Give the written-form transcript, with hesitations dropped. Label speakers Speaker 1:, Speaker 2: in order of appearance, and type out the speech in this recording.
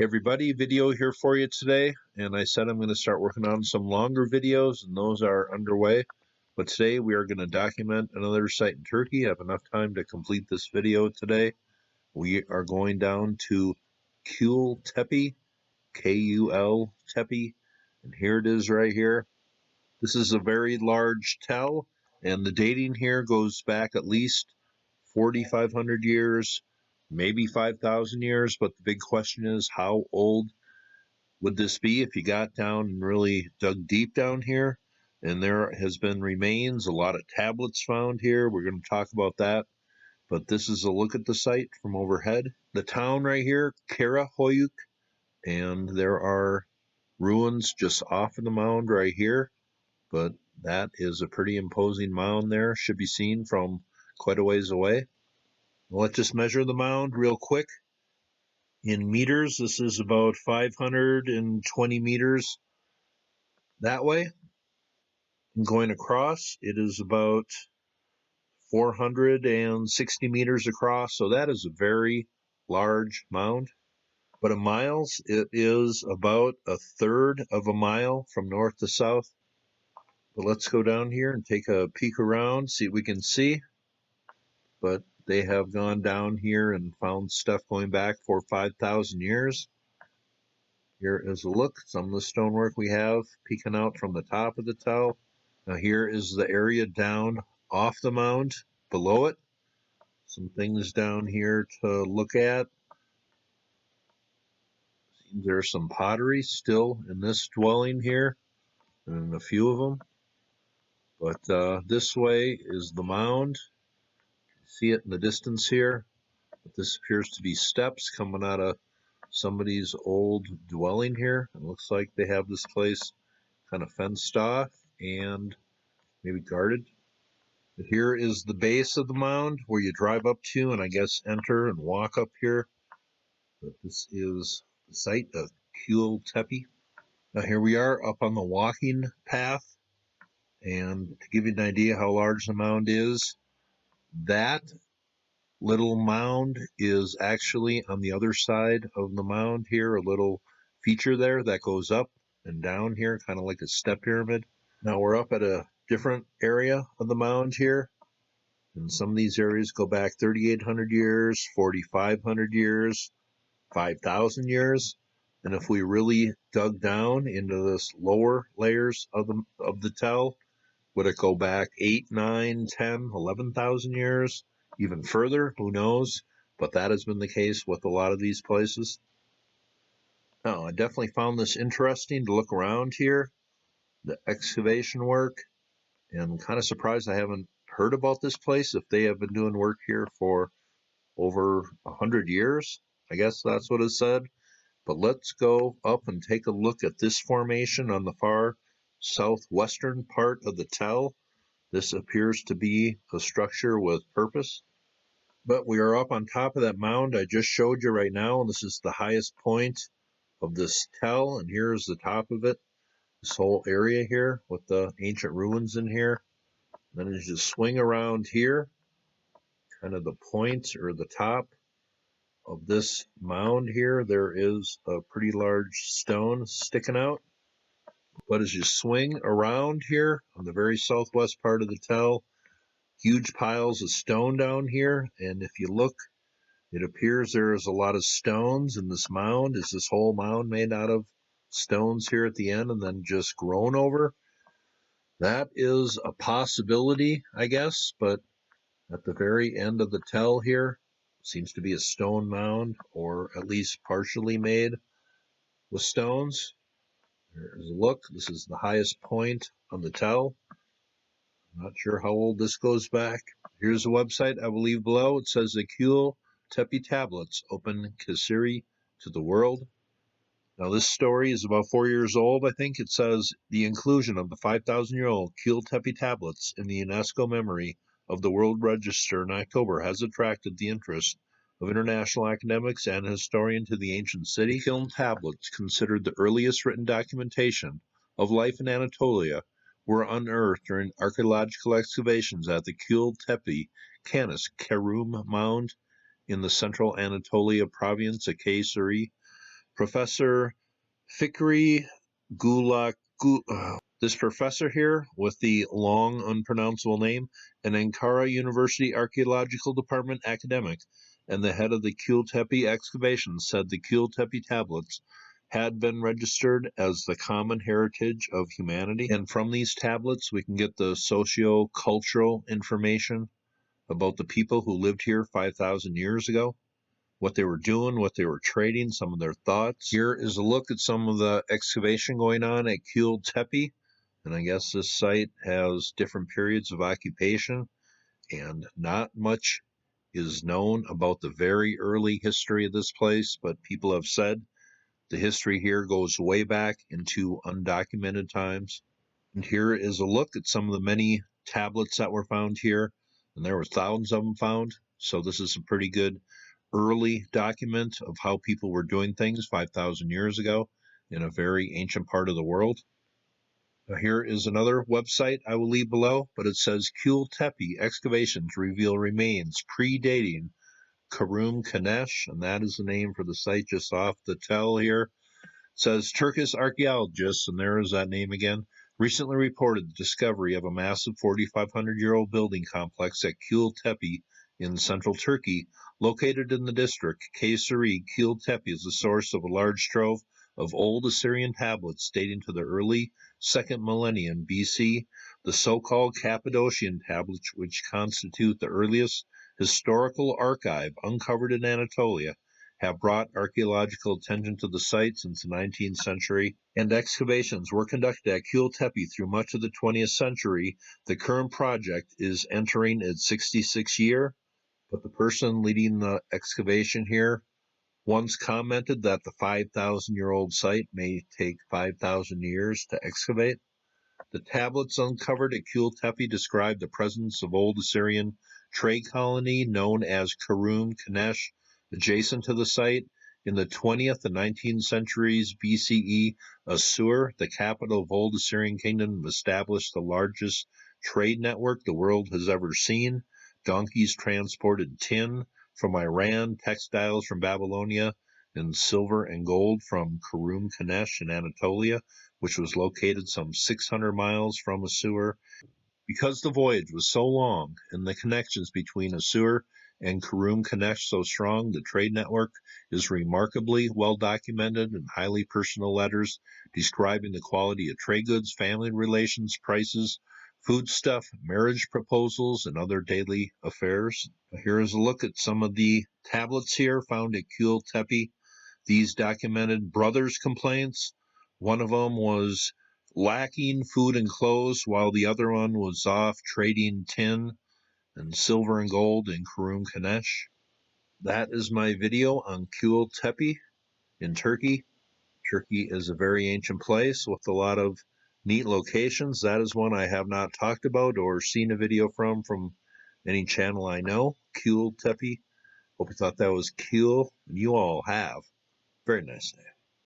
Speaker 1: Hey everybody, video here for you today, and I said I'm going to start working on some longer videos, and those are underway. But today we are going to document another site in Turkey. I have enough time to complete this video today. We are going down to Kültepe, K-U-L, Tepe, and here it is right here. This is a very large tell, and the dating here goes back at least 4,500 years, maybe 5,000 years, but the big question is how old would this be if you got down and really dug deep down here? And there has been remains, a lot of tablets found here. We're going to talk about that. But this is a look at the site from overhead. The town right here, Karahoyuk, and there are ruins just off of the mound right here. But that is a pretty imposing mound there. Should be seen from quite a ways away. Let's just measure the mound real quick. In meters, this is about 520 meters that way. And going across, it is about 460 meters across, so that is a very large mound. But in miles, it is about a third of a mile from north to south. But let's go down here and take a peek around, see what we can see. But they have gone down here and found stuff going back for 5,000 years. Here is a look, some of the stonework we have peeking out from the top of the tell. Now here is the area down off the mound below it. Some things down here to look at. There's some pottery still in this dwelling here, and a few of them. But this way is the mound. See it in the distance here. But this appears to be steps coming out of somebody's old dwelling here. It looks like they have this place kind of fenced off and maybe guarded. But here is the base of the mound where you drive up to and I guess enter and walk up here. But this is the site of Kültepe. Now here we are up on the walking path, and to give you an idea how large the mound is, that little mound is actually on the other side of the mound here, a little feature there that goes up and down here, kind of like a step pyramid. Now we're up at a different area of the mound here, and some of these areas go back 3,800 years, 4,500 years, 5,000 years. And if we really dug down into this lower layers of the tell, would it go back 8, 9, 10, 11,000 years? Even further? Who knows? But that has been the case with a lot of these places. Now, I definitely found this interesting to look around here, the excavation work, and I'm kind of surprised I haven't heard about this place if they have been doing work here for over 100 years. I guess that's what it said. But let's go up and take a look at this formation on the far southwestern part of the tell. This appears to be a structure with purpose. But we are up on top of that mound I just showed you right now, and this is the highest point of this tell, and here's the top of it. This whole area here with the ancient ruins in here. Then as you swing around here, kind of the point or the top of this mound here, there is a pretty large stone sticking out. But as you swing around here on the very southwest part of the tell, huge piles of stone down here, and if you look, it appears there is a lot of stones in this mound. Is this whole mound made out of stones here at the end and then just grown over? That is a possibility, I guess, but at the very end of the tell here, seems to be a stone mound, or at least partially made with stones. There's a look. This is the highest point on the tell. Not sure how old this goes back. Here's the website I will leave below. It says the Kültepe tablets open Assur to the world. Now this story is about 4 years old, I think. It says the inclusion of the 5,000-year-old Kültepe tablets in the UNESCO memory of the World Register in October has attracted the interest of international academics and historians to the ancient city. Kiln tablets, considered the earliest written documentation of life in Anatolia, were unearthed during archaeological excavations at the Kültepe Kanesh Karum Mound in the central Anatolia province of Assur. Professor Fikri Gulak. This professor here with the long unpronounceable name, an Ankara University Archaeological Department academic and the head of the Kültepe excavations, said the Kültepe tablets had been registered as the common heritage of humanity. And from these tablets, we can get the socio-cultural information about the people who lived here 5,000 years ago, what they were doing, what they were trading, some of their thoughts. Here is a look at some of the excavation going on at Kültepe. And I guess this site has different periods of occupation, and not much is known about the very early history of this place, but people have said the history here goes way back into undocumented times. And here is a look at some of the many tablets that were found here, and there were thousands of them found. So this is a pretty good early document of how people were doing things 5,000 years ago in a very ancient part of the world. Now here is another website I will leave below, but it says Kültepe excavations reveal remains predating Karum Kanesh, and that is the name for the site just off the tell here. It says Turkish archaeologists, and there is that name again, recently reported the discovery of a massive 4,500-year-old building complex at Kültepe in central Turkey, located in the district Kayseri. Kültepe is the source of a large trove of old Assyrian tablets dating to the early 2nd millennium BC. The so-called Cappadocian tablets, which constitute the earliest historical archive uncovered in Anatolia, have brought archaeological attention to the site since the 19th century, and excavations were conducted at Kültepe through much of the 20th century. The current project is entering its 66th year, but the person leading the excavation here once commented that the 5,000-year-old site may take 5,000 years to excavate. The tablets uncovered at Kültepe describe the presence of old Assyrian trade colony known as Karum Kanesh adjacent to the site. In the 20th and 19th centuries BCE, Assur, the capital of old Assyrian kingdom, established the largest trade network the world has ever seen. Donkeys transported tin from Iran, textiles from Babylonia, and silver and gold from Karum Kanesh in Anatolia, which was located some 600 miles from Assur. Because the voyage was so long and the connections between Assur and Karum Kanesh so strong, the trade network is remarkably well documented in highly personal letters describing the quality of trade goods, family relations, prices, foodstuff, marriage proposals, and other daily affairs. Here is a look at some of the tablets here found at Kültepe. These documented brothers' complaints. One of them was lacking food and clothes, while the other one was off trading tin and silver and gold in Karum Kanesh. That is my video on Kültepe in Turkey. Turkey is a very ancient place with a lot of neat locations. That is one I have not talked about or seen a video from any channel I know. Kültepe. Hope you thought that was cool. You all have. Very nice day.